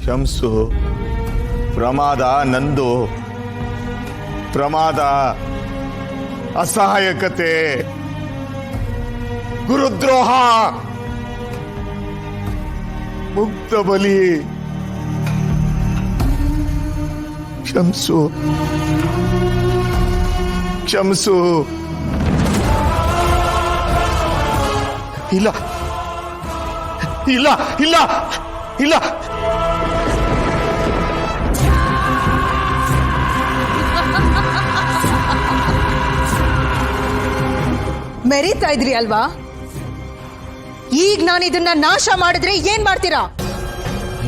ಕ್ಷಮಿಸು. ಪ್ರಮಾದ ನಂದು. ಪ್ರಮಾದ, ಅಸಹಾಯಕತೆ, ಗುರುದ್ರೋಹ, ಮುಕ್ತ ಬಲಿ. ಕ್ಷಮಿಸು, ಕ್ಷಮಿಸು. ಇಲ್ಲ ಇಲ್ಲ ಇಲ್ಲ ಇಲ್ಲ. ಮೆರೀತಾ ಇದ್ರಿ ಅಲ್ವಾ? ಈಗ ನಾನು ಇದನ್ನ ನಾಶ ಮಾಡಿದ್ರೆ ಏನ್ ಮಾಡ್ತೀರಾ?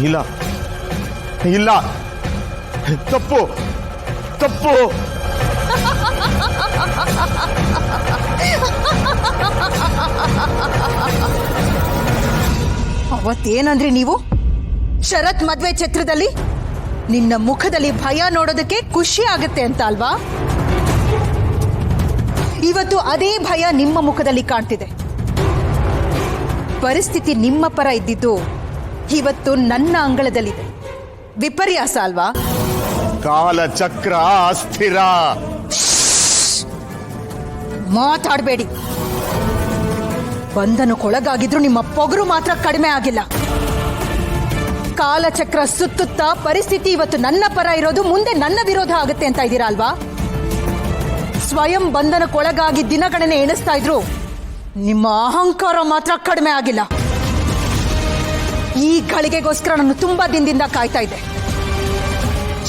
ಇಲ್ಲ ಇಲ್ಲ, ತಪ್ಪು ತಪ್ಪು. ಅವತ್ತೇನಂದ್ರಿ ನೀವು? ಶರತ್ ಮದ್ವೆ ಚಿತ್ರದಲ್ಲಿ ನಿನ್ನ ಮುಖದಲ್ಲಿ ಭಯ ನೋಡೋದಕ್ಕೆ ಖುಷಿ ಆಗುತ್ತೆ ಅಂತ ಅಲ್ವಾ? ಇವತ್ತು ಅದೇ ಭಯ ನಿಮ್ಮ ಮುಖದಲ್ಲಿ ಕಾಣ್ತಿದೆ. ಪರಿಸ್ಥಿತಿ ನಿಮ್ಮ ಪರ ಇದ್ದಿದ್ದು ಇವತ್ತು ನನ್ನ ಅಂಗಳದಲ್ಲಿದೆ. ವಿಪರ್ಯಾಸ ಅಲ್ವಾ? ಕಾಲಚಕ್ರ ಅಸ್ಥಿರ. ಮಾತಾಡಬೇಡಿ. ಬಂಧನಕ್ಕೊಳಗಾಗಿದ್ರು ನಿಮ್ಮ ಪೊಗರು ಮಾತ್ರ ಕಡಿಮೆ ಆಗಿಲ್ಲ. ಕಾಲಚಕ್ರ ಸುತ್ತುತ್ತಾ ಪರಿಸ್ಥಿತಿ ಇವತ್ತು ನನ್ನ ಪರ ಇರೋದು ಮುಂದೆ ನನ್ನ ವಿರೋಧ ಆಗುತ್ತೆ ಅಂತ ಇದ್ದೀರಾ ಅಲ್ವಾ? ಸ್ವಯಂ ಬಂಧನಕ್ಕೊಳಗಾಗಿ ದಿನಗಣನೆ ಎಣಿಸ್ತಾ ಇದ್ರು ನಿಮ್ಮ ಅಹಂಕಾರ ಮಾತ್ರ ಕಡಿಮೆ ಆಗಿಲ್ಲ. ಈ ಗಳಿಗೆಗೋಸ್ಕರ ನಾನು ತುಂಬಾ ದಿನದಿಂದ ಕಾಯ್ತಾ ಇದ್ದೆ.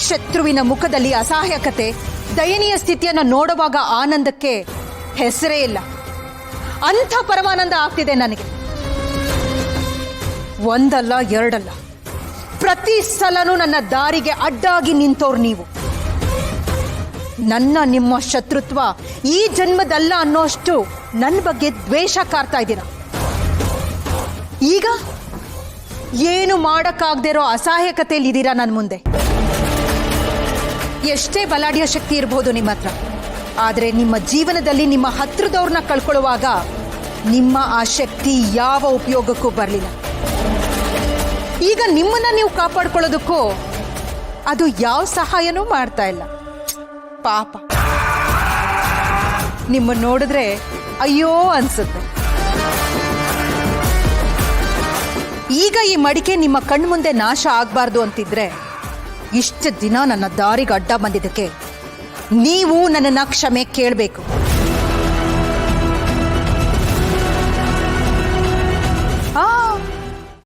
ಶತ್ರುವಿನ ಮುಖದಲ್ಲಿ ಅಸಹಾಯಕತೆ, ದಯನೀಯ ಸ್ಥಿತಿಯನ್ನು ನೋಡುವಾಗ ಆನಂದಕ್ಕೆ ಹೆಸರೇ ಇಲ್ಲ. ಅಂಥ ಪರಮಾನಂದ ಆಗ್ತಿದೆ ನನಗೆ. ಒಂದಲ್ಲ ಎರಡಲ್ಲ, ಪ್ರತಿ ಸಲನೂ ನನ್ನ ದಾರಿಗೆ ಅಡ್ಡಾಗಿ ನಿಂತೋರು ನೀವು. ನನ್ನ ನಿಮ್ಮ ಶತ್ರುತ್ವ ಈ ಜನ್ಮದಲ್ಲ ಅನ್ನೋಷ್ಟು ನನ್ನ ಬಗ್ಗೆ ದ್ವೇಷ ಕಾರ್ತಾ ಇದ್ದೀರ. ಈಗ ಏನು ಮಾಡಕ್ಕಾಗದೇ ಇರೋ ಅಸಹಾಯಕತೆಯಲ್ಲಿ ಇದ್ದೀರಾ ನನ್ನ ಮುಂದೆ. ಎಷ್ಟೇ ಬಲಾಢ್ಯ ಶಕ್ತಿ ಇರಬಹುದು ನಿಮ್ಮ ಹತ್ರ, ಆದರೆ ನಿಮ್ಮ ಜೀವನದಲ್ಲಿ ನಿಮ್ಮ ಹತ್ರದವ್ರನ್ನ ಕಳ್ಕೊಳ್ಳುವಾಗ ನಿಮ್ಮ ಆ ಶಕ್ತಿ ಯಾವ ಉಪಯೋಗಕ್ಕೂ ಬರಲಿಲ್ಲ. ಈಗ ನಿಮ್ಮನ್ನ ನೀವು ಕಾಪಾಡ್ಕೊಳ್ಳೋದಕ್ಕೂ ಅದು ಯಾವ ಸಹಾಯನೂ ಮಾಡ್ತಾ ಇಲ್ಲ. ಪಾಪ, ನಿಮ್ಮ ನೋಡಿದ್ರೆ ಅಯ್ಯೋ ಅನ್ಸುತ್ತೆ. ಈಗ ಈ ಮಡಿಕೆ ನಿಮ್ಮ ಕಣ್ಮುಂದೆ ನಾಶ ಆಗಬಾರ್ದು ಅಂತಿದ್ರೆ ಇಷ್ಟು ದಿನ ನನ್ನ ದಾರಿಗೆ ಅಡ್ಡ ಬಂದಿದ್ದಕ್ಕೆ ನೀವು ನನ್ನನ್ನ ಕ್ಷಮೆ ಕೇಳಬೇಕು.